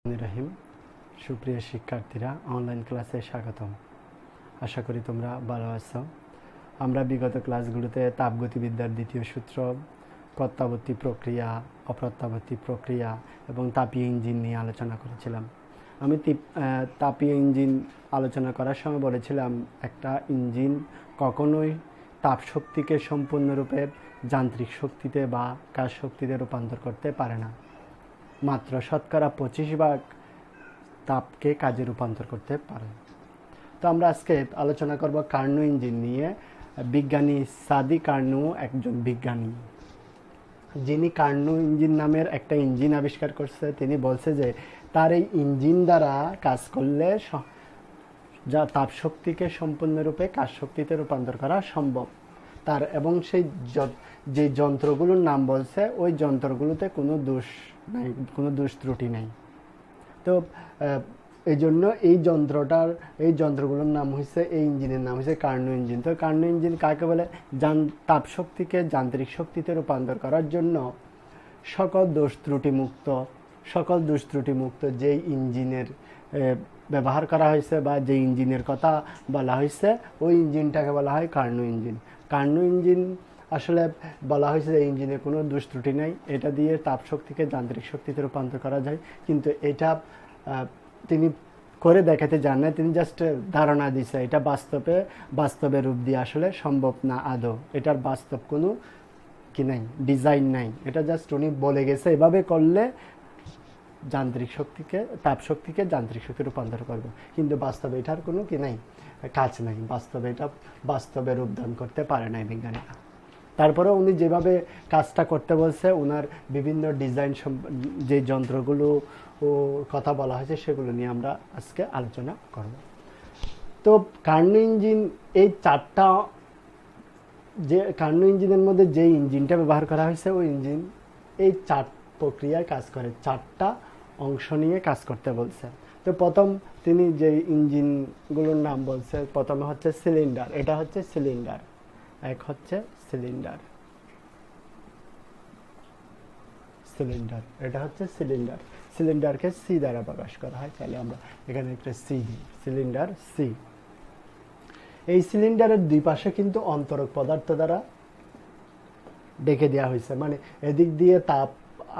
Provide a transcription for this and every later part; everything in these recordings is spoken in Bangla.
রহিম। সুপ্রিয় শিক্ষার্থীরা, অনলাইন ক্লাসে স্বাগতম। আশা করি তোমরা ভালো আছো। আমরা বিগত ক্লাসগুলোতে তাপগতিবিদ্যার দ্বিতীয় সূত্র, প্রত্যাবর্তী প্রক্রিয়া, অপ্রত্যাবর্তী প্রক্রিয়া এবং তাপীয় ইঞ্জিন নিয়ে আলোচনা করেছিলাম। আমি তাপীয় ইঞ্জিন আলোচনা করার সময় বলেছিলাম একটা ইঞ্জিন কখনোই তাপ শক্তিকে সম্পূর্ণরূপে যান্ত্রিক শক্তিতে বা কাজ শক্তিতে রূপান্তর করতে পারে না। মাত্র শতকরা 25% তাপকে কাজে রূপান্তর করতে পারে। তো আমরা আজকে আলোচনা করব কার্নো ইঞ্জিন নিয়ে। বিজ্ঞানী সাদি কার্নো একজন বিজ্ঞানী, যিনি কার্নো ইঞ্জিন নামের একটা ইঞ্জিন আবিষ্কার করছে। তিনি বলছে যে তার এই ইঞ্জিন দ্বারা কাজ করলে যা তাপ শক্তিকে সম্পূর্ণরূপে কাজ শক্তিতে রূপান্তর করা সম্ভব। তার এবং সেই যে যন্ত্রগুলোর নাম বলছে ওই যন্ত্রগুলোতে কোনো দোষ নাই, কোনো দোষ ত্রুটি নেই। তো এই জন্য এই যন্ত্রগুলোর নাম হয়েছে, এই ইঞ্জিনের নাম হয়েছে কার্নো ইঞ্জিন। তো কার্নো ইঞ্জিন কাকে বলে? তাপ শক্তিকে যান্ত্রিক শক্তিতে রূপান্তর করার জন্য সকল দোষ ত্রুটিমুক্ত যেই ইঞ্জিনের ব্যবহার করা হয়েছে বা যে ইঞ্জিনের কথা বলা হয়েছে ওই ইঞ্জিনটাকে বলা হয় কার্নো ইঞ্জিন। কার্নো ইঞ্জিন আসলে বলা হয়েছে যে ইঞ্জিনের কোনো দোষ ত্রুটি নেই, এটা দিয়ে তাপ শক্তিকে যান্ত্রিক শক্তিতে রূপান্তর করা যায়। কিন্তু এটা তিনি করে দেখাতে যান না, তিনি জাস্ট ধারণা দিছে। এটা বাস্তবে রূপ দিয়ে আসলে সম্ভব না আদৌ। এটার বাস্তব কোনো ডিজাইন নাই। এটা জাস্ট উনি বলে গেছে এভাবে করলে তাপ শক্তিকে যান্ত্রিক শক্তি রূপান্তর করবে, কিন্তু বাস্তবে এটার কোনো কাজ নাই। বাস্তবে রূপদান করতে পারে নাই বিজ্ঞানীরা। তারপরে উনি যেভাবে কাজটা করতে বলছে, ওনার বিভিন্ন ডিজাইন যে যন্ত্রগুলো কথা বলা হয়েছে সেগুলো নিয়ে আমরা আজকে আলোচনা করব। তো কার্নো ইঞ্জিন কার্নো ইঞ্জিনের মধ্যে যে ইঞ্জিনটা ব্যবহার করা হয়েছে ওই ইঞ্জিন এই 4 প্রক্রিয়ায় কাজ করে, 4টা অংশ নিয়ে কাজ করতে বলছে। তো প্রথম তিনি যে ইঞ্জিনগুলোর নাম বলছে, প্রথমে হচ্ছে সিলিন্ডার। এটা হচ্ছে সিলিন্ডার, এটা হচ্ছে সিলিন্ডার। সিলিন্ডারকে সি দ্বারা প্রকাশ করা হয়। তাহলে আমরা এখানে একটা সি দিই, সিলিন্ডার সি। এই সিলিন্ডারের দুই পাশে কিন্তু অন্তরক পদার্থ দ্বারা ডেকে দেওয়া হয়েছে। মানে এদিক দিয়ে তাপ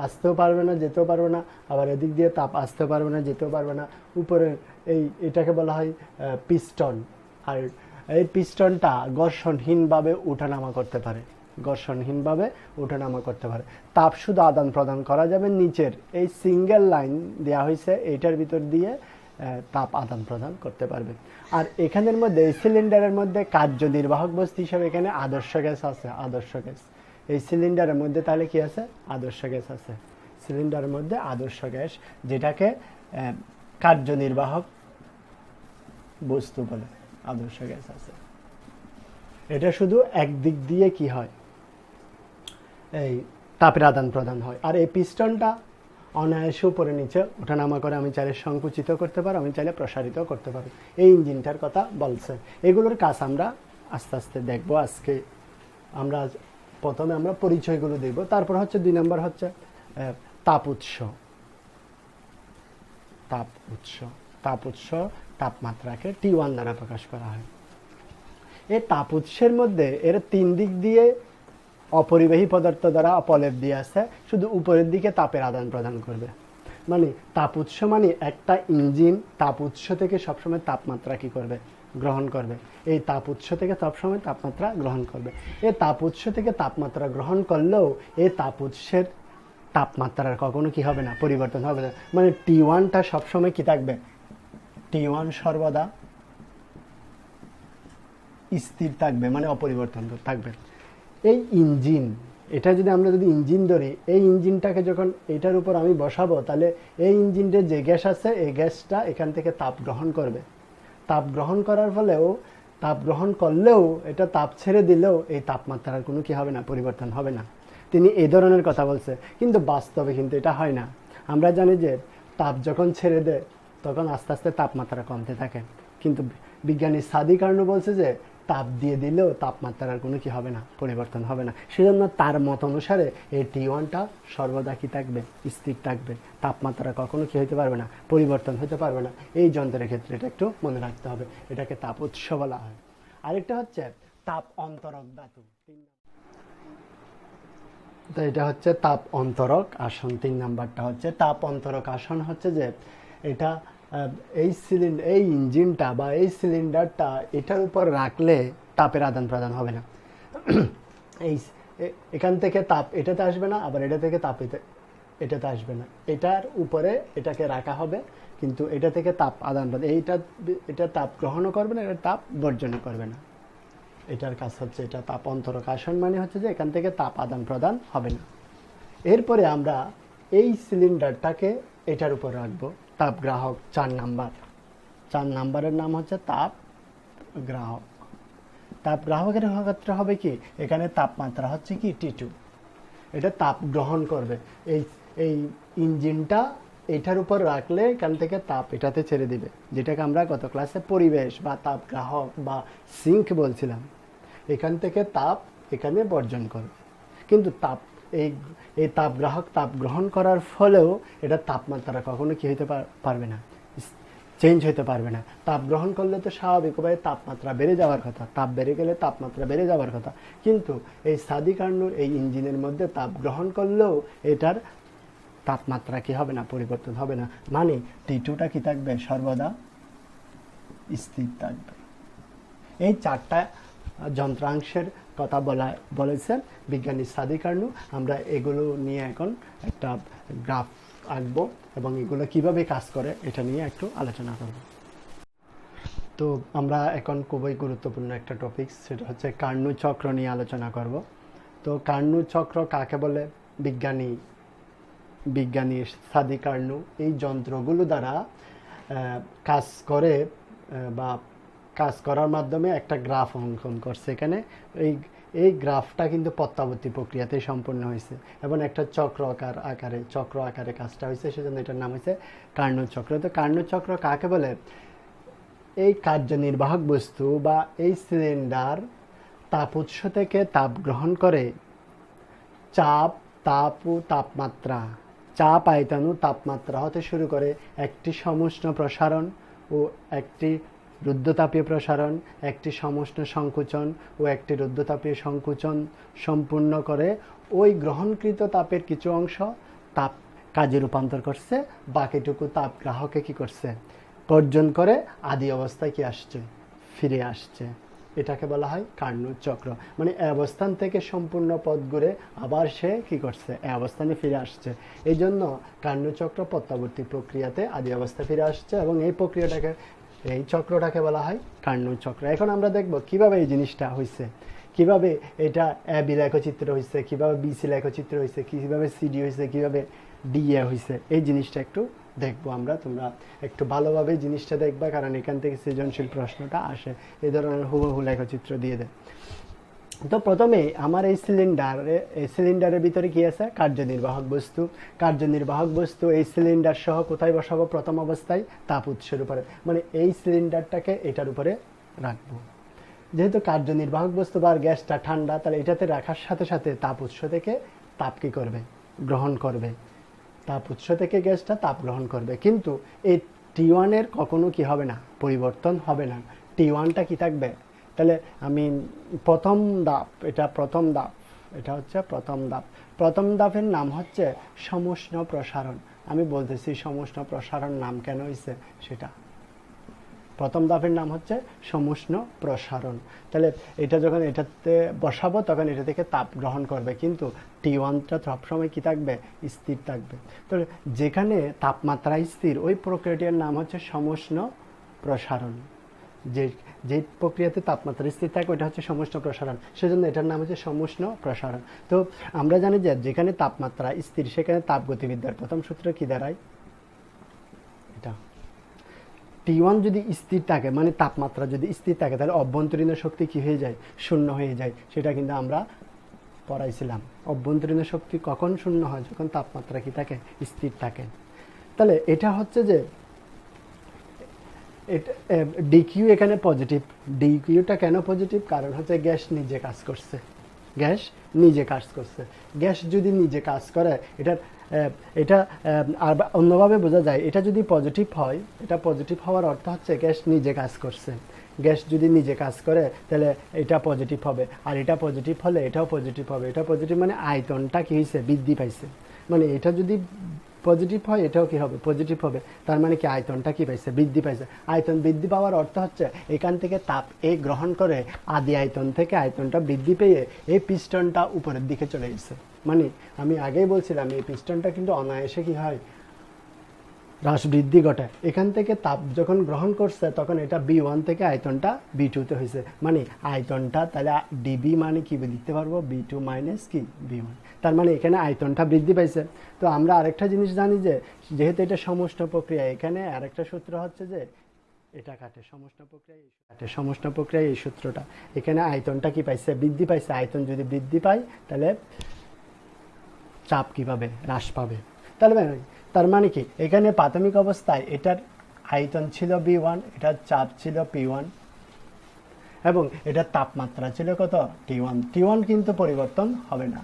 আসতেও পারবে না, যেতেও পারবে না, আবার এদিক দিয়ে তাপ আসতেও পারবে না, যেতেও পারবে না। উপরে এটাকে বলা হয় পিস্টন। আর এই পিস্টনটা ঘর্ষণহীনভাবে ওঠানামা করতে পারে। তাপ শুধু আদান প্রদান করা যাবে নিচের এই সিঙ্গেল লাইন দেওয়া হয়েছে, এইটার ভিতর দিয়ে তাপ আদান প্রদান করতে পারবে। আর এখানের মধ্যে এই সিলিন্ডারের মধ্যে কার্যনির্বাহক বস্তু হিসেবে এখানে আদর্শ গ্যাস আছে। এই সিলিন্ডারের মধ্যে তাহলে কি আছে? আদর্শ গ্যাস আছে। সিলিন্ডারের মধ্যে আদর্শ গ্যাস, যেটাকে কার্যনির্বাহক বস্তু বলে, আদর্শ গ্যাস আছে। এটা শুধু একদিক দিয়ে কি হয়, এই তাপের আদান প্রদান হয়। আর এই পিস্টনটা অনায়াসে উপরে নিচে ওঠানামা করে। আমি চাইলে সংকুচিত করতে পারো, আমি চাইলে প্রসারিত করতে পারো। এই ইঞ্জিনটার কথা বলছে। এগুলোর কাজ আমরা আস্তে আস্তে দেখবো। আজকে প্রথমে আমরা পরিচয়গুলো দেখব। তারপর হচ্ছে 2 নম্বর হচ্ছে তাপ উৎস। তাপমাত্রাকে T1 দ্বারা প্রকাশ করা হয়। এই তাপ উৎসের মধ্যে এর 3 দিক দিয়ে অপরিবাহী পদার্থ দ্বারা অপলেপ দিয়ে আছে, শুধু উপরের দিকে তাপের আদান প্রদান করবে। মানে তাপ উৎস মানে একটা ইঞ্জিন তাপ উৎস থেকে সবসময় তাপমাত্রা গ্রহণ করবে। এই তাপ উৎস থেকে সবসময় তাপমাত্রা গ্রহণ করবে। এই তাপ উৎস থেকে তাপমাত্রা গ্রহণ করলেও এই তাপ উৎসের তাপমাত্রার কখনো কি হবে না, পরিবর্তন হবে না। মানে T1টা সবসময় কি থাকবে? T1 সর্বদা স্থির থাকবে, মানে অপরিবর্তন থাকবে। এই ইঞ্জিন, এটা আমরা যদি ইঞ্জিন ধরি, এই ইঞ্জিনটাকে যখন এটার উপর আমি বসাবো, তাহলে এই ইঞ্জিনটার যে গ্যাস আছে এই গ্যাসটা এখান থেকে তাপ গ্রহণ করবে। তাপ গ্রহণ করার ফলেও, তাপ গ্রহণ করলেও, এটা তাপ ছেড়ে দিলেও এই তাপমাত্রার কোনো কি হবে না, পরিবর্তন হবে না। তিনি এই ধরনের কথা বলছে, কিন্তু বাস্তবে কিন্তু এটা হয় না। আমরা জানি যে তাপ যখন ছেড়ে দেয় তখন আস্তে আস্তে তাপমাত্রা কমতে থাকে, কিন্তু বিজ্ঞানী সাদি কার্নো বলছে যে তাপ দিয়ে দিলেও তাপমাত্রার কোনো কি হবে না, পরিবর্তন হবে না। সেজন্য তার মত অনুসারে এই T1টা সর্বদা কি থাকবে, স্থির থাকবে। তাপমাত্রা কখনো কি হতে পারবে না, পরিবর্তন হতে পারবে না। এই যন্ত্রের ক্ষেত্রে এটা একটু মনে রাখতে হবে, এটাকে তাপ উৎস বলা হয়। আরেকটা হচ্ছে তাপ অন্তরক ধাতু। তো এটা হচ্ছে তাপ অন্তরক আসন। 3 নাম্বারটা হচ্ছে তাপ অন্তরক আসন। হচ্ছে যে এটা এই ইঞ্জিনটা বা এই সিলিন্ডারটা এটার উপর রাখলে তাপের আদান প্রদান হবে না। এই এখান থেকে তাপ এটাতে আসবে না, আবার এটা থেকে তাপ এটাতে আসবে না। এটার উপরে এটাকে রাখা হবে, কিন্তু এটা থেকে তাপ আদান প্রদান, এটা তাপ গ্রহণও করবে না, এটা তাপ বর্জনও করবে না। এটার কাজ হচ্ছে এটা তাপ অন্তরক আসন, মানে হচ্ছে যে এখান থেকে তাপ আদান প্রদান হবে না। এরপরে আমরা এই সিলিন্ডারটাকে এটার উপর রাখবো, তাপ গ্রাহক 4 নাম্বার। 4 নাম্বারের নাম হচ্ছে তাপ গ্রাহক। তাপ গ্রাহকের ক্ষেত্রে হবে কি, এখানে তাপমাত্রা হচ্ছে কি T2, এটা তাপ গ্রহণ করবে। এই ইঞ্জিনটা এটার উপর রাখলে এখান থেকে তাপ এটাতে ছেড়ে দিবে, যেটাকে আমরা গত ক্লাসে পরিবেশ বা তাপ গ্রাহক বা সিঙ্ক বলছিলাম। এখান থেকে তাপ এখানে বর্জন করবে, কিন্তু এই তাপ গ্রাহক তাপ গ্রহণ করার ফলেও এটা তাপমাত্রা কখনো কি হতে পারবে না, চেঞ্জ হতে পারবে না। তাপ গ্রহণ করলে তো স্বাভাবিকভাবে তাপমাত্রা বেড়ে যাওয়ার কথা, তাপ বেড়ে গেলে তাপমাত্রা বেড়ে যাওয়ার কথা, কিন্তু এই সাদি কার্নুর এই ইঞ্জিনের মধ্যে তাপ গ্রহণ করলেও এটার তাপমাত্রা কি হবে না, পরিবর্তন হবে না। মানে T2টা কি থাকবে, সর্বদা স্থির থাকবে। এই 4টা যন্ত্রাংশের কথা বলেছেন বিজ্ঞানী সাদি কার্নু। আমরা এগুলো নিয়ে এখন একটা গ্রাফ আঁকবো এবং এগুলো কিভাবে কাজ করে এটা নিয়ে একটু আলোচনা করব। তো আমরা এখন খুবই গুরুত্বপূর্ণ একটা টপিক, সেটা হচ্ছে কার্নু চক্র নিয়ে আলোচনা করব। তো কার্নু চক্র কাকে বলে? বিজ্ঞানী সাদি কার্নু এই যন্ত্রগুলো দ্বারা কাজ করে বা কাজ করার মাধ্যমে একটা গ্রাফ অঙ্কন করছে। এখানে এই গ্রাফটা কিন্তু প্রত্যাবর্তী প্রক্রিয়াতে সম্পন্ন হয়েছে এবং একটা চক্র আকারে কাজটা হয়েছে, সেজন্য এটার নাম হয়েছে কার্নু চক্র। তো কার্নু চক্র কাকে বলে? এই কার্যনির্বাহক বস্তু বা এই সিলিন্ডার তাপ উৎস থেকে তাপ গ্রহণ করে চাপ, তাপ ও তাপমাত্রা, চাপ, আয়তন ও তাপমাত্রা হতে শুরু করে একটি সমুষ্ণ প্রসারণ ও একটি রুদ্ধতাপীয় প্রসারণ, একটি সমুষ্ণ সংকোচন ও একটি রুদ্ধতাপীয় সংকোচন সম্পূর্ণ করে ওই গ্রহণকৃত তাপের কিছু অংশ তাপ কাজে রূপান্তর করছে, বাকিটুকু তাপ গ্রাহকে কি করছে, বর্জন করে আদি অবস্থায় কি আসছে, ফিরে আসছে। এটাকে বলা হয় কার্নু চক্র। মানে এই অবস্থান থেকে সম্পূর্ণ পথ ঘুরে আবার সে কি করছে, এই অবস্থানে ফিরে আসছে। এই জন্য কার্নু চক্র প্রত্যাবর্তী প্রক্রিয়াতে আদি অবস্থায় ফিরে আসছে এবং এই চক্রটাকে বলা হয় কার্নু চক্র। এখন আমরা দেখব কিভাবে এই জিনিসটা হয়েছে, কিভাবে এটা বি লেখচিত্র হয়েছে, কিভাবে বিসি লেখচিত্র হয়েছে, কিভাবে সিডি হয়েছে, কিভাবে ডিএ হয়েছে। এই জিনিসটা একটু দেখবো আমরা। তোমরা একটু ভালোভাবে জিনিসটা দেখবা, কারণ এখান থেকে সৃজনশীল প্রশ্নটা আসে, এই ধরনের হুবহু লেখচিত্র দিয়ে দেয়। তো প্রথমে আমার এই সিলিন্ডারের ভিতরে কি আছে, কার্যনির্বাহক বস্তু। কার্যনির্বাহক বস্তু এই সিলিন্ডার সহ কোথায় বসাবো? প্রথম অবস্থায় তাপ উৎসের উপরে, মানে এই সিলিন্ডারটাকে এটার উপরে রাখবো। যেহেতু কার্যনির্বাহক বস্তু বা গ্যাসটা ঠান্ডা, তাহলে এটাতে রাখার সাথে সাথে তাপ উৎস থেকে তাপ কি করবে, গ্রহণ করবে। তাপ উৎস থেকে গ্যাসটা তাপ গ্রহণ করবে, কিন্তু এই T1 এর কখনো কি হবে না, পরিবর্তন হবে না। T1টা কি থাকবে? তাহলে আমি প্রথম ধাপ, এটা হচ্ছে প্রথম ধাপ। প্রথম ধাপের নাম হচ্ছে সমুষ্ণ প্রসারণ। আমি বলতেছি সমুষ্ণ প্রসারণ নাম কেন হয়েছে সেটা। প্রথম ধাপের নাম হচ্ছে সমুষ্ণ প্রসারণ। তাহলে এটা যখন এটাতে বসাবো তখন এটা থেকে তাপ গ্রহণ করবে, কিন্তু T1টা সবসময় কি থাকবে, স্থির থাকবে। তো যেখানে তাপমাত্রা স্থির, ওই প্রক্রিয়াটির নাম হচ্ছে সমুষ্ণ প্রসারণ। যে প্রক্রিয়াতে তাপমাত্রা স্থির থাকে ওটা হচ্ছে সমুষ্ণ প্রসারণ, সেজন্য এটার নাম হচ্ছে সমুষ্ণ প্রসারণ। তো আমরা জানি যে যেখানে তাপমাত্রা স্থির সেখানে তাপগতিবিদ্যার প্রথম সূত্র কি দাঁড়ায়, এটা T1 যদি স্থির থাকে, মানে তাপমাত্রা যদি স্থির থাকে, তাহলে অভ্যন্তরীণ শক্তি কি হয়ে যায়, শূন্য হয়ে যায়। সেটা কিন্তু আমরা পড়াইছিলাম। অভ্যন্তরীণ শক্তি কখন শূন্য হয়, যখন তাপমাত্রা কি থাকে, স্থির থাকে। তাহলে এটা হচ্ছে যে এটা ডিকিউ এখানে পজিটিভ। ডিকিউটা কেন পজিটিভ? কারণ হচ্ছে গ্যাস নিজে কাজ করছে, গ্যাস নিজে কাজ করছে। গ্যাস যদি নিজে কাজ করে এটা আর অন্যভাবে বোঝা যায়, এটা যদি পজিটিভ হয়, এটা পজিটিভ হওয়ার অর্থ হচ্ছে গ্যাস নিজে কাজ করছে। গ্যাস যদি নিজে কাজ করে তাহলে এটা পজিটিভ হবে, আর এটা পজিটিভ হলে এটাও পজিটিভ হবে। এটা পজিটিভ মানে আয়তনটা কি হয়েছে? বৃদ্ধি পাইছে। মানে এটা যদি পজিটিভ হয় এটাও কি হবে? পজিটিভ হবে। তার মানে কি আয়তনটা কি পাইছে? বৃদ্ধি পাইছে। আয়তন বৃদ্ধি পাওয়ার অর্থ হচ্ছে এখান থেকে তাপ এ গ্রহণ করে আদি আয়তন থেকে আয়তনটা বৃদ্ধি পেয়ে এই পিস্টনটা উপরের দিকে চলে গেছে। মানে আমি আগেই বলছিলাম এই পিস্টনটা কিন্তু অনায়াসে কি হয়? হ্রাস বৃদ্ধি ঘটায়। এখান থেকে তাপ যখন গ্রহণ করছে তখন এটা B1 থেকে আয়তনটা B2 তে হয়েছে। মানে আয়তনটা তাহলে ডিবি মানে কি লিখতে পারবো? B2 মাইনাস কি B1। তার মানে এখানে আয়তনটা বৃদ্ধি পাইছে। তো আমরা আরেকটা জিনিস জানি যে যেহেতু এটা সমষ্ণ প্রক্রিয়া, এখানে আরেকটা সূত্র হচ্ছে যে এটা কাটে সমষ্ণ প্রক্রিয়ায় এই সূত্রটা। এখানে আয়তনটা কি পাইছে? বৃদ্ধি পাইছে। আয়তন যদি বৃদ্ধি পায় তাহলে চাপ কি পাবে? হ্রাস পাবে। তার মানে কি এখানে প্রাথমিক অবস্থায় এটার আয়তন ছিল B1, এটার চাপ ছিল P1 এবং এটার তাপমাত্রা ছিল কত? T1। T1 কিন্তু পরিবর্তন হবে না।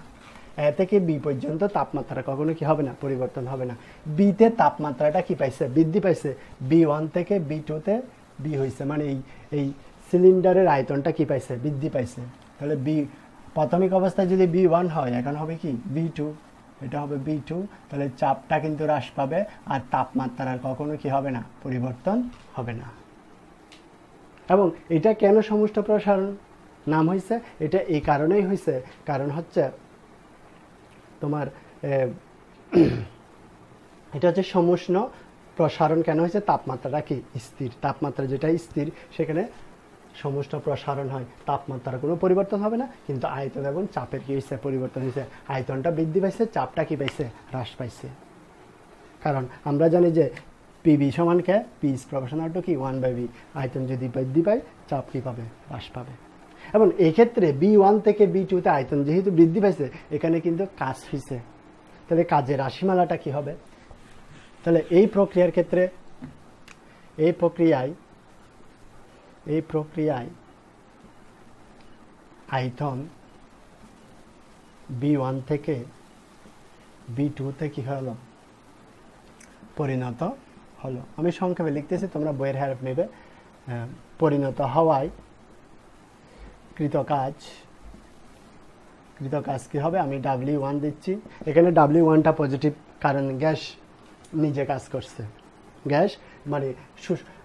এ থেকে বি পর্যন্ত তাপমাত্রা কখনো কি হবে না? পরিবর্তন হবে না। বিতে তাপমাত্রাটা কি পাইছে? বৃদ্ধি পাইছে। B1 থেকে B2 তে বি হয়েছে। মানে এই সিলিন্ডারের আয়তনটা কি পাইছে? বৃদ্ধি পাইছে। তাহলে প্রাথমিক অবস্থায় যদি B1 হয়, এখন হবে কি? B2। এটা হবে B2। তাহলে চাপটা কিন্তু হ্রাস পাবে, আর তাপমাত্রার কখনো কি হবে না? পরিবর্তন হবে না। এবং এটা কেন সমষ্ণ প্রসারণ নাম হয়েছে? এটা এই কারণেই হয়েছে, কারণ হচ্ছে তোমার এটা হচ্ছে সমষ্ণ প্রসারণ কেন হয়েছে? তাপমাত্রাটা কি? স্থির। তাপমাত্রা যেটা স্থির সেখানে সমষ্ণ প্রসারণ হয়। তাপমাত্রার কোনো পরিবর্তন হবে না, কিন্তু আয়তন এবং চাপের কি হয়েছে? পরিবর্তন হয়েছে। আয়তনটা বৃদ্ধি পাইছে, চাপটা কি পাইছে? হ্রাস পাইছে। কারণ আমরা জানি যে পিবি সমান কে? পি ইজ প্রপোর্শনাল টু কি? 1/v। আয়তন যদি বৃদ্ধি পায় চাপ কি পাবে? হ্রাস পাবে। এবং এই ক্ষেত্রে B1 থেকে B2 তে আয়তন যেহেতু বৃদ্ধি পাইছে, এখানে কিন্তু কাজ হয়েছে। তাহলে কাজের রাশিমালাটা কি হবে? তাহলে এই প্রক্রিয়ার ক্ষেত্রে এই প্রক্রিয়ায় আয়তন B1 থেকে B2 তে কি হলো? পরিণত হলো। আমি সংক্ষেপে লিখতেছি, তোমরা বইয়ের হেল্প নেবে। পরিণত হওয়ায় কৃত কাজ কি হবে? আমি W1 দিচ্ছি। এখানে W1টা পজিটিভ, কারণ গ্যাস নিজে কাজ করছে। গ্যাস মানে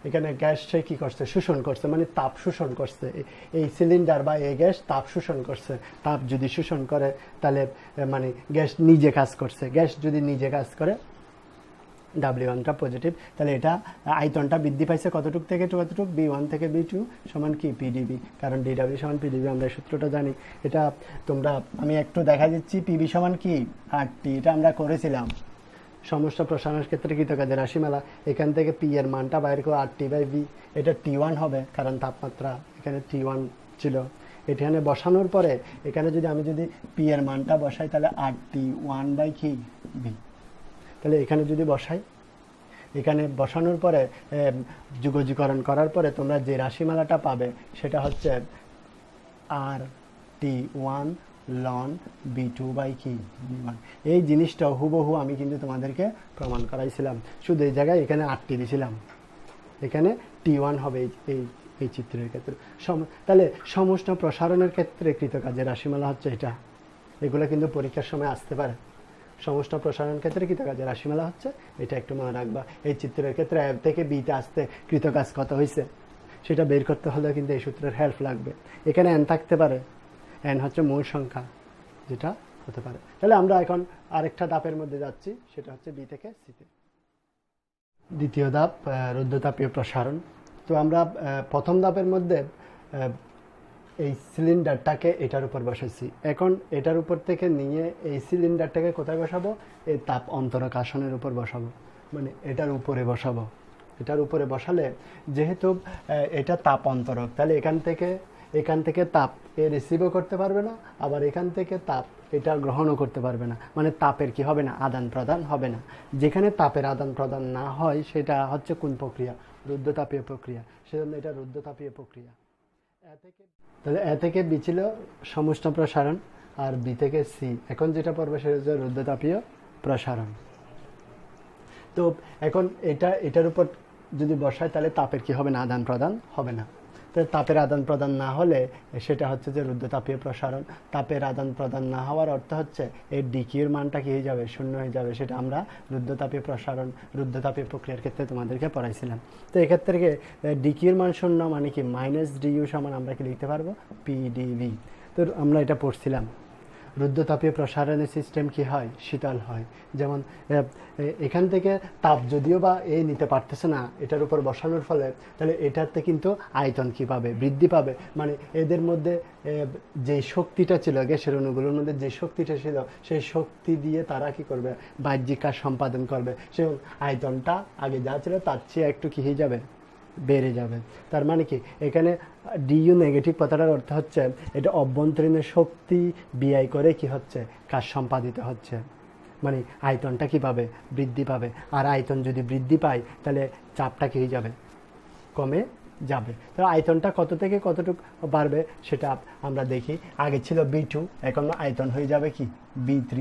এখানে গ্যাস সে কি করছে? শোষণ করছে, মানে তাপ শোষণ করছে। এই সিলিন্ডার বা এই গ্যাস তাপ শোষণ করছে। তাপ যদি শোষণ করে তাহলে মানে গ্যাস নিজে কাজ করছে। গ্যাস যদি নিজে কাজ করে W1টা পজিটিভ। তাহলে এটা আয়তনটা বৃদ্ধি পাইছে কতটুক থেকে কতটুক? B1 থেকে B2 সমান কি? PdV। কারণ dW সমান PdV, আমরা সূত্রটা জানি। এটা তোমরা আমি একটু দেখা দিচ্ছি। PV সমান কি? RT। এটা আমরা করেছিলাম সমষ্ণ প্রসারণের ক্ষেত্রে কৃতকাজের রাশিমালা। এখান থেকে P এর মানটা বাইর করে RT/V। এটা T1 হবে, কারণ তাপমাত্রা এখানে T1 ছিল। এখানে বসানোর পরে এখানে আমি যদি P এর মানটা বসাই তাহলে RT1/V। তাহলে এখানে যদি বসাই, এখানে বসানোর পরে যুগজীকরণ করার পরে তোমরা যে রাশিমালাটা পাবে সেটা হচ্ছে RT1 ln B2/V1। এই জিনিসটা হুবহু আমি কিন্তু তোমাদেরকে প্রমাণ করাইছিলাম, শুধু এই জায়গায় এখানে RT দিয়েছিলাম। এখানে T1 হবে এই চিত্রের ক্ষেত্রে। তাহলে সমষ্ণ প্রসারণের ক্ষেত্রে কৃতকাজের রাশিমালা হচ্ছে এটা। এগুলো কিন্তু পরীক্ষার সময় আসতে পারে। সমষ্ণ প্রসারণ ক্ষেত্রে কৃতকাজের রাশিমালা হচ্ছে এটা, একটু মনে রাখবা। এই চিত্রের ক্ষেত্রে A থেকে B তে আসতে কৃতকাজ কত হয়েছে সেটা বের করতে হলে কিন্তু এই সূত্রের হেল্প লাগবে। এখানে n থাকতে পারে, n হচ্ছে মূল সংখ্যা, যেটা হতে পারে। তাহলে আমরা এখন আরেকটা ধাপের মধ্যে যাচ্ছি, সেটা হচ্ছে B থেকে C তে। দ্বিতীয় ধাপ রুদ্ধতাপীয় প্রসারণ। তো আমরা প্রথম ধাপের মধ্যে এই সিলিন্ডারটাকে এটার উপর বসাইছি। এখন এটার উপর থেকে নিয়ে এই সিলিন্ডারটাকে কোথায় বসাবো? এই তাপ অন্তরক আসনের উপর বসাবো, মানে এটার উপরে বসাবো। এটার উপরে বসালে যেহেতু এটা তাপ অন্তরক, তাহলে এখান থেকে এখান থেকে তাপ এ রিসিভও করতে পারবে না, আবার এখান থেকে তাপ এটা গ্রহণও করতে পারবে না, মানে তাপের কি হবে না, আদান প্রদান হবে না। যেখানে তাপের আদান প্রদান না হয় সেটা হচ্ছে কোন প্রক্রিয়া, রুদ্ধতাপীয় প্রক্রিয়া। সেজন্য এটা রুদ্ধতাপীয় প্রক্রিয়া। তাহলে এ থেকে বি ছিল সমুষ্ণ প্রসারণ, আর বি থেকে সি এখন যেটা পড়বে সেটা হচ্ছে রুদ্ধতাপীয় প্রসারণ। তো এখন এটার উপর যদি বসায় তাহলে তাপের কি হবে না, আদান প্রদান হবে না। তো তাপের আদান প্রদান না হলে সেটা হচ্ছে যে রুদ্ধতাপীয় প্রসারণ। তাপের আদান প্রদান না হওয়ার অর্থ হচ্ছে এর ডিকিউর মানটা কি হয়ে যাবে, শূন্য হয়ে যাবে। সেটা আমরা রুদ্ধতাপীয় প্রসারণ, রুদ্ধতাপীয় প্রক্রিয়ার ক্ষেত্রে তোমাদেরকে পড়াইছিলাম। তো এক্ষেত্রে ডিকিউর মান শূন্য মানে কি মাইনাস ডিইউ সমান আমরা কি লিখতে পারবো, পিডিভি। তো আমরা এটা পড়ছিলাম। রুদ্ধতাপীয় প্রসারণের সিস্টেম কি হয়, শীতল হয়। যেমন এখান থেকে তাপ যদিও বা নিতে পারতেছে না এটার উপর বসানোর ফলে, তাহলে এটাতে কিন্তু আয়তন কি পাবে, বৃদ্ধি পাবে। মানে এদের মধ্যে যে শক্তিটা ছিল, গ্যাসের অণুগুলোর মধ্যে যে শক্তিটা ছিল, সেই শক্তি দিয়ে তারা কি করবে, বাহ্যিক কাজ সম্পাদন করবে। সে আয়তনটা আগে যা ছিল তার চেয়ে একটু কি হয়ে যাবে, বেড়ে যাবে। তার মানে কি এখানে ডিইউ নেগেটিভ কথাটার অর্থ হচ্ছে এটা অভ্যন্তরীণ শক্তি ব্যয় করে কি হচ্ছে, কাজ সম্পাদিত হচ্ছে। মানে আয়তনটা কি পাবে, বৃদ্ধি পাবে। আর আয়তন যদি বৃদ্ধি পায় তাহলে চাপটা কি হয়ে যাবে, কমে যাবে। তো আয়তনটা কত থেকে কতটুকু বাড়বে সেটা আমরা দেখি। আগে ছিল B2, এখন আয়তন হয়ে যাবে কি B3।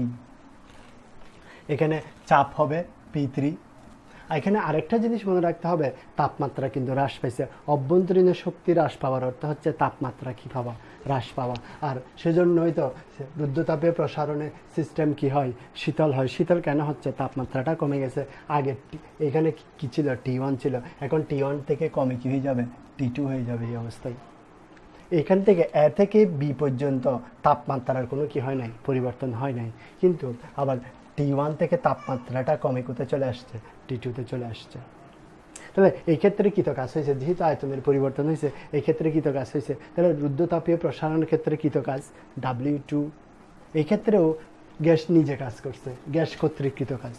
এখানে চাপ হবে P3। এখানে আরেকটা জিনিস মনে রাখতে হবে, তাপমাত্রা কিন্তু হ্রাস পাইছে। অভ্যন্তরীণ শক্তি হ্রাস পাওয়ার অর্থ হচ্ছে তাপমাত্রা কি পাওয়া, হ্রাস পাওয়া। আর সেজন্যই তো রুদ্ধতাপীয় প্রসারণের সিস্টেম কি হয়, শীতল হয়। শীতল কেন হচ্ছে, তাপমাত্রাটা কমে গেছে। আগে এখানে কি ছিল, T1 ছিল, এখন T1 থেকে কমে কি হয়ে যাবে, T2 হয়ে যাবে। এই অবস্থায় এখান থেকে এ থেকে বি পর্যন্ত তাপমাত্রার কোনো কি হয় নাই, পরিবর্তন হয় নাই। কিন্তু আবার T1 থেকে তাপমাত্রাটা কমে কোথায় চলে আসছে, T2-তে চলে আসছে। তাহলে এই ক্ষেত্রে কৃত কাজ হয়েছে, যেহেতু আয়তনের পরিবর্তন হয়েছে, এই ক্ষেত্রে কৃত কাজ হয়েছে। তাহলে রুদ্ধতাপীয় প্রসারণের ক্ষেত্রে কৃত কাজ W2। এই ক্ষেত্রেও গ্যাস নিজে কাজ করছে, গ্যাস কর্তৃক কৃত কাজ।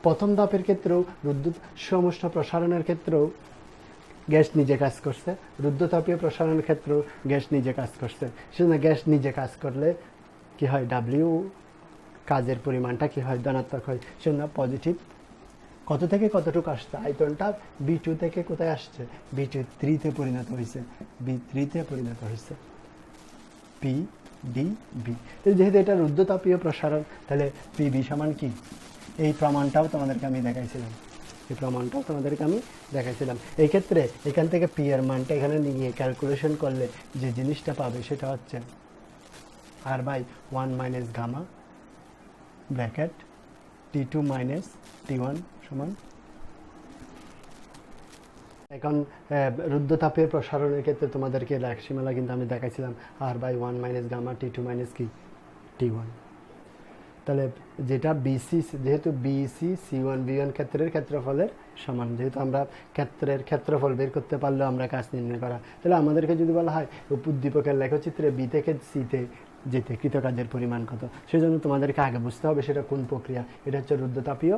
প্রথম ধাপের ক্ষেত্রেও সমুষ্ণ প্রসারণের ক্ষেত্রেও গ্যাস নিজে কাজ করছে, রুদ্ধতাপীয় প্রসারণের ক্ষেত্রেও গ্যাস নিজে কাজ করছে। সেজন্য গ্যাস নিজে কাজ করলে কি হয়, ডাব্লিউ কাজের পরিমাণটা কি হয়, ধনাত্মক হয়। সেজন্য পজিটিভ। কত থেকে কতটুকু আসছে, আয়তনটা B2 থেকে কোথায় আসছে, B3-তে পরিণত হয়েছে, B3-তে পরিণত হয়েছে, PdB। যেহেতু এটা রুদ্ধতাপীয় প্রসারণ, তাহলে PB সমান কি, এই প্রমাণটাও তোমাদেরকে আমি দেখাইছিলাম। এই ক্ষেত্রে এখান থেকে P এর মানটা এখানে নিয়ে ক্যালকুলেশন করলে যে জিনিসটা পাবে সেটা হচ্ছে R/1 minus gamma bracket T2 minus T1 সমান। এখন রুদ্ধতাপীয় প্রসারণের ক্ষেত্রে তোমাদেরকে রাশিমালা কিন্তু আমি দেখাইছিলাম R/1 minus gamma T2 minus কি T1। তাহলে যেটা বিসি, যেহেতু বিসি C1 B1 ক্ষেত্রের ক্ষেত্রফলের সমান, যেহেতু আমরা ক্ষেত্রের ক্ষেত্রফল বের করতে পারলেও আমরা কাজ নির্ণয় করা। তাহলে আমাদেরকে যদি বলা হয় উদ্দীপকের লেখচিত্রে বি থেকে সিতে যেতে কৃতকাজের পরিমাণ কত, সেজন্য তোমাদেরকে আগে বুঝতে হবে সেটা কোন প্রক্রিয়া। এটা হচ্ছে রুদ্ধতাপীয়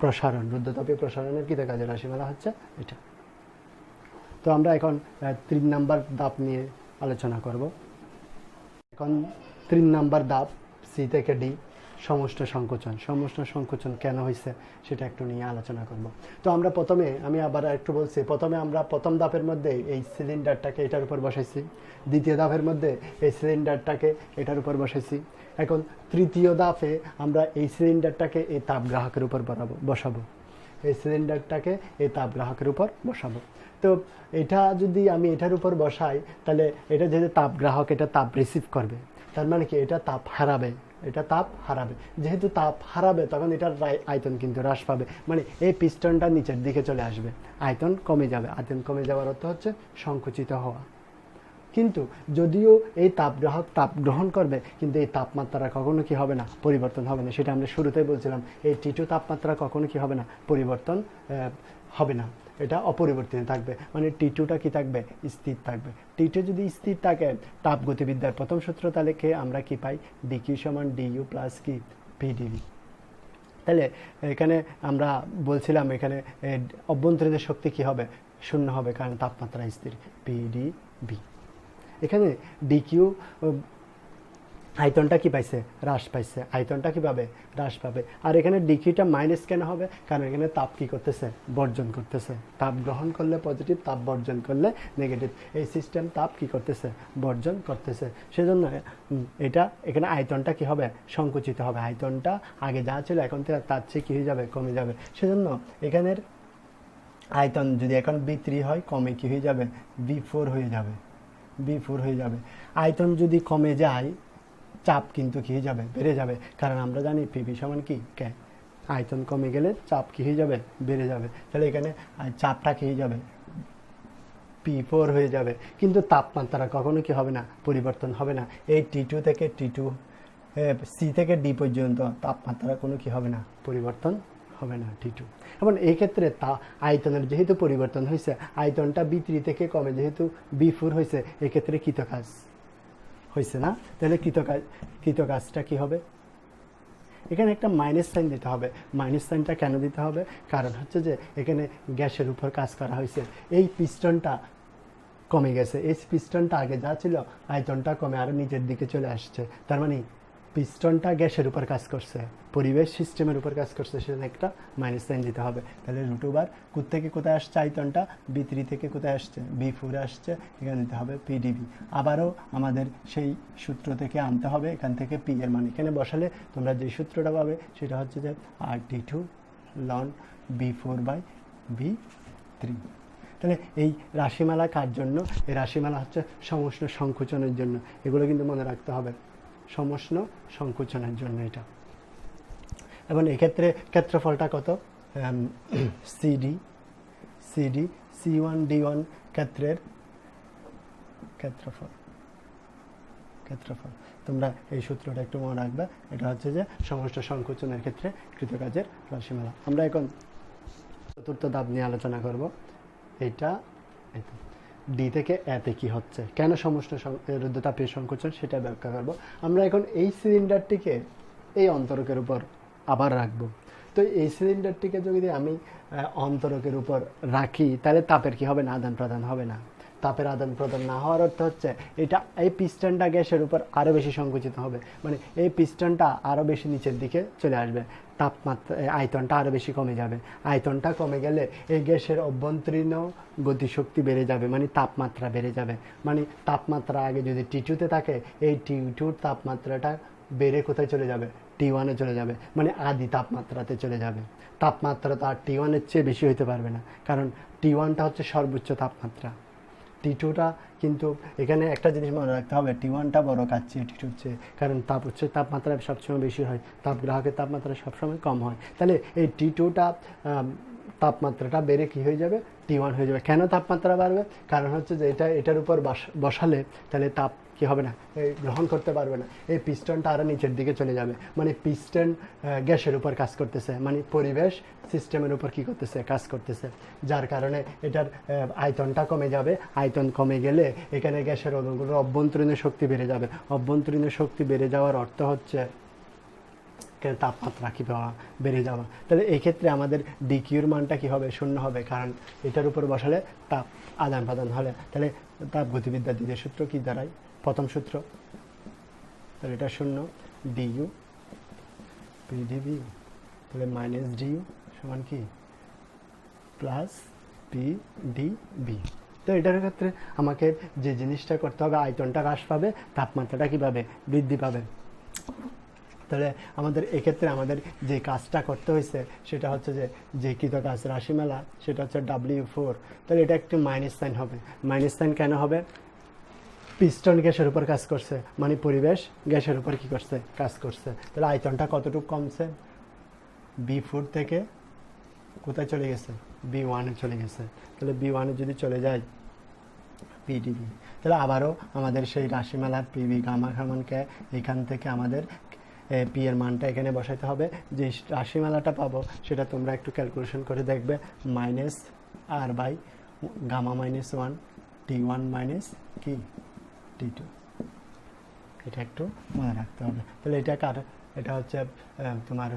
প্রসারণ। রুদ্ধতাপীয় প্রসারণের কৃতকাজের রাশিমালা হচ্ছে এটা। তো আমরা এখন 3 নাম্বার ধাপ নিয়ে আলোচনা করব। এখন 3 নাম্বার ধাপ সি থেকে ডি, সমষ্ণ সংকোচন। সমষ্ণ সংকোচন কেন হয়েছে সেটা একটু নিয়ে আলোচনা করব। তো আমরা প্রথমে, আমি আবার একটু বলছি, প্রথমে আমরা প্রথম ধাপের মধ্যে এই সিলিন্ডারটাকে এটার উপর বসাইছি, দ্বিতীয় ধাপের মধ্যে এই সিলিন্ডারটাকে এটার উপর বসাইছি। এখন তৃতীয় ধাপে আমরা এই সিলিন্ডারটাকে এই তাপগ্রাহকের উপর বসাবো। এই সিলিন্ডারটাকে এই তাপগ্রাহকের উপর বসাবো। তো এটা যদি আমি এটার উপর বসাই, তাহলে এটা যেহেতু তাপগ্রাহক, এটা তাপ রিসিভ করবে। তার মানে কি এটা তাপ হারাবে, এটা তাপ হারাবে। যেহেতু তাপ হারাবে তখন এটার আয়তন কিন্তু হ্রাস পাবে, মানে এই পিস্টনটা নিচের দিকে চলে আসবে, আয়তন কমে যাবে। আয়তন কমে যাওয়ার অর্থ হচ্ছে সংকুচিত হওয়া। কিন্তু যদিও এই তাপগ্রাহক তাপ গ্রহণ করবে, কিন্তু এই তাপমাত্রা কখনো কি হবে না, পরিবর্তন হবে না। সেটা আমরা শুরুতেই বলছিলাম, এই T2 তাপমাত্রা কখনো কি হবে না, পরিবর্তন হবে না, এটা অপরিবর্তিত থাকবে। মানে T2টা কি থাকবে, স্থির থাকবে। T2 যদি স্থির থাকে, তাপগতিবিদ্যার প্রথম সূত্র তাহলে আমরা কি পাই, dq সমান du প্লাস কি pdv। তাহলে এখানে আমরা বলছিলাম এখানে অভ্যন্তরীণ শক্তি কি হবে, শূন্য হবে, কারণ তাপমাত্রা স্থির, pdv। এখানে ডিকিউ আয়তনটা কি পাইছে, হ্রাস পাইছে, আয়তনটা কিভাবে হ্রাস পাবে। আর এখানে ডিকিউটা মাইনাস কেন হবে, কারণ এখানে তাপ কি করতেছে, বর্জন করতেছে। তাপ গ্রহণ করলে পজিটিভ, তাপ বর্জন করলে নেগেটিভ। এই সিস্টেম তাপ কি করতেছে, বর্জন করতেছে। সেজন্য এটা এখানে আয়তনটা কি হবে, সংকুচিত হবে। আয়তনটা আগে যা ছিল এখন তার চেয়ে কি হয়ে যাবে, কমে যাবে। সেজন্য এখানের আয়তন যদি এখন B3 হয়, কমে কি হয়ে যাবে, B4 হয়ে যাবে, B4 হয়ে যাবে। আয়তন যদি কমে যায়, চাপ কিন্তু কি হয়ে যাবে, বেড়ে যাবে। কারণ আমরা জানি পিভি সমান কি, কে। আয়তন কমে গেলে চাপ কি হয়ে যাবে, বেড়ে যাবে। তাহলে এখানে চাপটা কি হয়ে যাবে, P4 হয়ে যাবে। কিন্তু তাপমাত্রা কখনো কি হবে না, পরিবর্তন হবে না। এই T2 থেকে T2 C থেকে D পর্যন্ত তাপমাত্রা কোনো কি হবে না, পরিবর্তন হবে না, T2। এবং এই ক্ষেত্রে আয়তনের যেহেতু পরিবর্তন হয়েছে, আয়তনটা B3 থেকে কমে যেহেতু B4 হয়েছে, এক্ষেত্রে কৃতকাজ হয়েছে না। তাহলে কৃতকাজটা কি হবে, এখানে একটা মাইনাস সাইন দিতে হবে। মাইনাস সাইনটা কেন দিতে হবে, কারণ হচ্ছে যে এখানে গ্যাসের উপর কাজ করা হয়েছে। এই পিস্টনটা কমে গেছে, এই পিস্টনটা আগে যা ছিল আয়তনটা কমে আরও নিচের দিকে চলে আসছে। তার মানে পিস্টনটা গ্যাসের উপর কাজ করছে, পরিবেশ সিস্টেমের উপর কাজ করছে, সেজন্য একটা মাইনাস সাইন দিতে হবে। তাহলে √, থেকে কোথায় আসছে আয়তনটা, B3 থেকে কোথায় আসছে, B4 আসছে, এখানে দিতে হবে PdV। আবারও আমাদের সেই সূত্র থেকে আনতে হবে, এখান থেকে P এর মান এখানে বসালে তোমরা যে সূত্রটা পাবে সেটা হচ্ছে যে RT2 ln B4/B3। তাহলে এই রাশিমালা কার জন্য, এই রাশিমালা হচ্ছে সমষ্ণ সংকোচনের জন্য। এগুলো কিন্তু মনে রাখতে হবে, সমষ্ণ সংকোচনের জন্য এটা। এবং এক্ষেত্রে ক্ষেত্রফলটা কত, CD C1 D1 ক্ষেত্রের ক্ষেত্রফল। তোমরা এই সূত্রটা একটু মনে রাখবে। এটা হচ্ছে যে সমষ্ণ সংকোচনের ক্ষেত্রে কৃতকাজের রাশিমালা। আমরা এখন চতুর্থ ধাপ নিয়ে আলোচনা করব। এটা ডি থেকে এতে কি হচ্ছে, কেন সমষ্ণ রুদ্ধতাপীয় সংকোচন, সেটা ব্যাখ্যা করব। আমরা এখন এই সিলিন্ডারটিকে এই অন্তরকের উপর আবার রাখবো। তো এই সিলিন্ডারটিকে যদি আমি অন্তরকের উপর রাখি, তাহলে তাপের কি হবে না, আদান প্রদান হবে না। তাপের আদান প্রদান না হওয়ার অর্থ হচ্ছে এটা এই পিস্টনটা গ্যাসের উপর আরও বেশি সংকুচিত হবে, মানে এই পিস্টনটা আরও বেশি নিচের দিকে চলে আসবে। তাপমাত্রা আয়তনটা আরও বেশি কমে যাবে। আয়তনটা কমে গেলে এই গ্যাসের অভ্যন্তরীণ গতিশক্তি বেড়ে যাবে, মানে তাপমাত্রা বেড়ে যাবে। মানে তাপমাত্রা আগে যদি T2-তে থাকে, এই T2-র তাপমাত্রাটা বেড়ে কোথায় চলে যাবে, T1-এ চলে যাবে, মানে আদি তাপমাত্রাতে চলে যাবে। তাপমাত্রা তো আর T1-এর চেয়ে বেশি হইতে পারবে না, কারণ T1টা হচ্ছে সর্বোচ্চ তাপমাত্রা। T2টা কিন্তু এখানে একটা জিনিস মনে রাখতে হবে, T1টা বড় কাজ চেয়ে T2-র চেয়ে, কারণ তাপমাত্রা সবসময় বেশি হয়, তাপগ্রাহকের তাপমাত্রা সবসময় কম হয়। তাহলে এই T2টা তাপমাত্রাটা বেড়ে কি হয়ে যাবে, T1 হয়ে যাবে। কেন তাপমাত্রা বাড়বে, কারণ হচ্ছে যে এটার উপর বসালে তাহলে তাপ কি হবে না, গ্রহণ করতে পারবে না। এই পিস্টনটা আরও নিচের দিকে চলে যাবে, মানে পিস্টন গ্যাসের উপর কাজ করতেছে, মানে পরিবেশ সিস্টেমের উপর কি করতেছে, কাজ করতেছে। যার কারণে এটার আয়তনটা কমে যাবে। আয়তন কমে গেলে এখানে গ্যাসের অণুগুলোর অভ্যন্তরীণ শক্তি বেড়ে যাবে। অভ্যন্তরীণ শক্তি বেড়ে যাওয়ার অর্থ হচ্ছে তাপমাত্রা কি বেড়ে যাওয়া। তাহলে এই ক্ষেত্রে আমাদের ডিকিউর মানটা কি হবে, 0 হবে, কারণ এটার উপর বসালে তাপ আদান প্রদান হলে। তাহলে তাপ গতিবিদ্যার দ্বিতীয় সূত্র কি দাঁড়ায়, প্রথম সূত্র, তাহলে এটা 0 ডিইউ পিডিভি, তাহলে মাইনাস ডিইউ সমান কি প্লাস পিডিভি। তো এটার ক্ষেত্রে আমাকে যে জিনিসটা করতে হবে, আয়তনটা হ্রাস পাবে, তাপমাত্রাটা কীভাবে বৃদ্ধি পাবে। তাহলে আমাদের এক্ষেত্রে আমাদের যে কাজটা করতে হয়েছে সেটা হচ্ছে যে কৃতকাজ রাশিমালা, সেটা হচ্ছে W4। তাহলে এটা একটু মাইনাস সাইন হবে। মাইনাস সাইন কেন হবে, পিস্টন গ্যাসের উপর কাজ করছে, মানে পরিবেশ গ্যাসের উপর কি করছে, কাজ করছে। তাহলে আয়তনটা কতটুকু কমছে, B4 থেকে কোথায় চলে গেছে, B1-এ চলে গেছে। তাহলে B1-এ যদি চলে যায় পিডিভি, তাহলে আবারও আমাদের সেই রাশিমালার পিভি গামা সমানকে এখান থেকে আমাদের পি এর মানটা এখানে বসাইতে হবে। যে রাশিমালাটা পাবো সেটা তোমরা একটু ক্যালকুলেশন করে দেখবে, -R/, গামা -1 T1 মাইনাস কি T2, এটা একটু মনে রাখতে হবে। তাহলে এটা কার, এটা হচ্ছে তোমার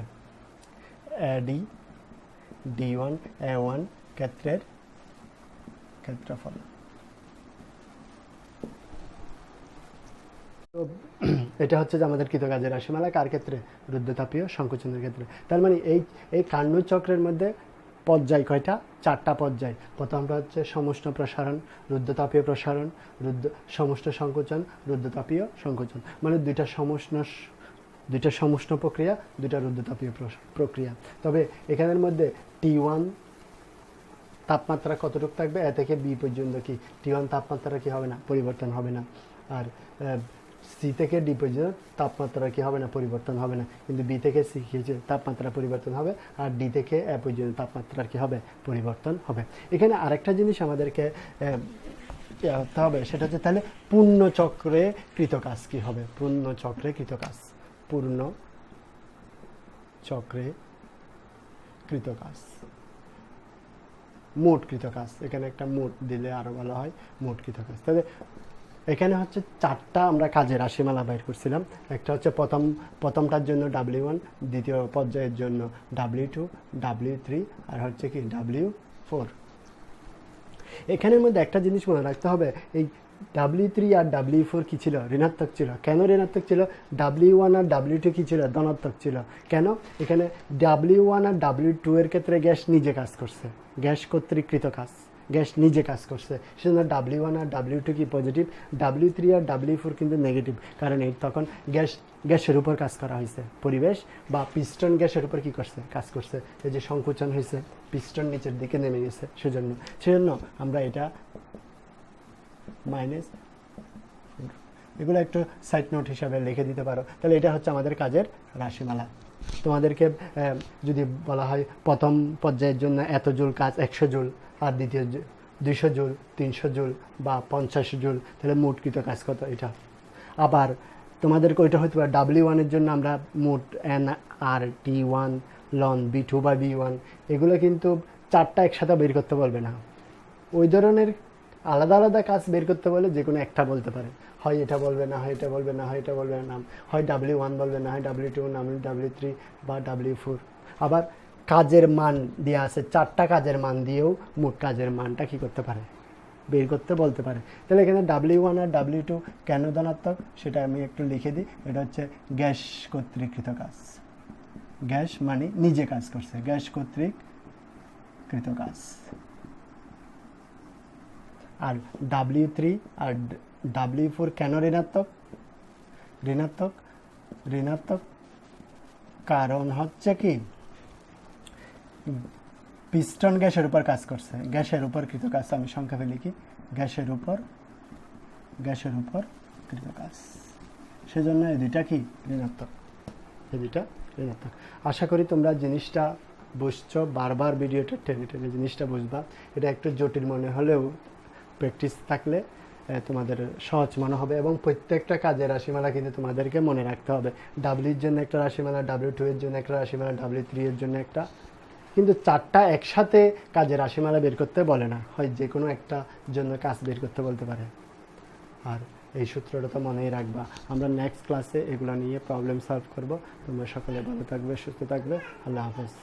D1 A1 ক্ষেত্রের ক্ষেত্রফল। তো এটা হচ্ছে যে আমাদের কৃতকাজের রাশিমালা কার ক্ষেত্রে? রুদ্রতাপীয় সংকোচনের ক্ষেত্রে। তার মানে এই কার্নোজ চক্রের মধ্যে পর্যায় কয়টা? 4টা পর্যায়। প্রথমটা হচ্ছে সমুষ্ণ প্রসারণ, রুদ্রতাপীয় প্রসারণ, সমুষ্ণ সংকোচন, রুদ্রতাপীয় সংকোচন। মানে দুইটা সমুষ্ণ প্রক্রিয়া, দুইটা রুদ্রতাপীয় প্রক্রিয়া। তবে এখানের মধ্যে T1 তাপমাত্রা কতটুকু থাকবে? এ থেকে বি পর্যন্ত কি T1 তাপমাত্রা কি হবে না? পরিবর্তন হবে না। আর সি থেকে ডি পর্যন্ত তাপমাত্রা কি হবে না? পরিবর্তন হবে না। কিন্তু বি থেকে সি কি তাপমাত্রা পরিবর্তন হবে, আর ডি থেকে এ পর্যন্ত তাপমাত্রার কি হবে? পরিবর্তন হবে। এখানে আরেকটা জিনিস আমাদেরকে হতে হবে, সেটা হচ্ছে তাহলে পূর্ণ চক্রে কৃতকাজ কি হবে? পূর্ণ চক্রে কৃতকাজ, পূর্ণ চক্রে কৃতকাজ, মোট কৃতকাজ। এখানে একটা মোট দিলে আরো ভালো হয়, মোট কৃতকাজ। তবে এখানে হচ্ছে 4টা আমরা কাজের রাশিমালা বাইর করছিলাম। একটা হচ্ছে প্রথমটার জন্য W1, দ্বিতীয় পর্যায়ের জন্য W2, W3, আর হচ্ছে কি W4। এখানের মধ্যে একটা জিনিস মনে রাখতে হবে, এই W3 আর W4 কি ছিল? ঋণাত্মক ছিল। কেন ঋণাত্মক ছিল? W1 আর W2 কি ছিল? ধনাত্মক ছিল। কেন? এখানে W1 আর W2 এর ক্ষেত্রে গ্যাস নিজে কাজ করছে, গ্যাস কর্তৃক কৃতকাজ, গ্যাস নিজে কাজ করছে। সেজন্য W1 আর W2 কি পজিটিভ, W3 আর W4 কিন্তু নেগেটিভ। কারণ এই তখন গ্যাসের উপর কাজ করা হয়েছে, পরিবেশ বা পিস্টন গ্যাসের উপর কি করছে? কাজ করছে। এই যে সংকোচন হয়েছে, পিস্টন নিচের দিকে নেমে গেছে, সেজন্য আমরা এটা মাইনাস, এগুলো একটু সাইড নোট হিসাবে লিখে দিতে পারো। তাহলে এটা হচ্ছে আমাদের কাজের রাশিমালা। তোমাদেরকে যদি বলা হয় প্রথম পর্যায়ের জন্য এত জুল কাজ 100 জুল, আর দ্বিতীয় 200 জুল, 300 জুল বা 50 জুল, তাহলে মোট কৃতকাজ কত? এটা। আবার তোমাদেরকে ওইটা হতে পারে W1 এর জন্য আমরা মোট nRT1 লন B2 বা B1, এগুলো কিন্তু 4টা একসাথে বের করতে বলবে না। ওই ধরনের আলাদা আলাদা কাজ বের করতে বলে যে কোনো একটা বলতে পারে, হয় এটা বলবে না, হয় এটা বলবে না, হয় এটা বলবে না, হয় W1 বলবে না, হয় W2, W3 বা W4। আবার কাজের মান দেওয়া আছে, 4টা কাজের মান দিয়েও মোট কাজের মানটা কি করতে পারে? বের করতে বলতে পারে। তাহলে এখানে W1 আর W2 কেন ধনাত্মক সেটা আমি একটু লিখে দিই। এটা হচ্ছে গ্যাস কর্তৃক কৃতকাজ, গ্যাস মানে নিজে কাজ করছে, গ্যাস কর্তৃক কৃতকাজ। আর W3 আর W4 কেন ঋণাত্মক? ঋণাত্মক কারণ হচ্ছে কি পিস্টন গ্যাসের উপর কাজ করছে, গ্যাসের উপর কৃতকাজ। আমি সংক্ষেপে লিখি, গ্যাসের উপর কৃতকাজ। সেজন্য এই দুইটা কি? ঋণাত্মক, এই দুইটা ঋণাত্মক। আশা করি তোমরা জিনিসটা বুঝছো, বারবার ভিডিওটা টেনে টেনে জিনিসটা বুঝবা। এটা একটু জটিল মনে হলেও প্র্যাকটিস থাকলে তোমাদের সহজ মনে হবে। এবং প্রত্যেকটা কাজের রাশিমালা কিন্তু তোমাদেরকে মনে রাখতে হবে। W এর জন্য একটা রাশিমালা, W2 এর জন্য একটা রাশিমালা, W3 এর জন্য একটা। কিন্তু 4টা একসাথে কাজের রাশিমালা বের করতে বলে না, হয় যে কোনো একটা জন্য কাজ বের করতে বলতে পারে। আর এই সূত্রটা তো মনেই রাখবা। আমরা নেক্সট ক্লাসে এগুলো নিয়ে প্রবলেম সলভ করব। তোমরা সকলে ভালো থাকবে, সুস্থ থাকবে। আল্লাহ হাফেজ।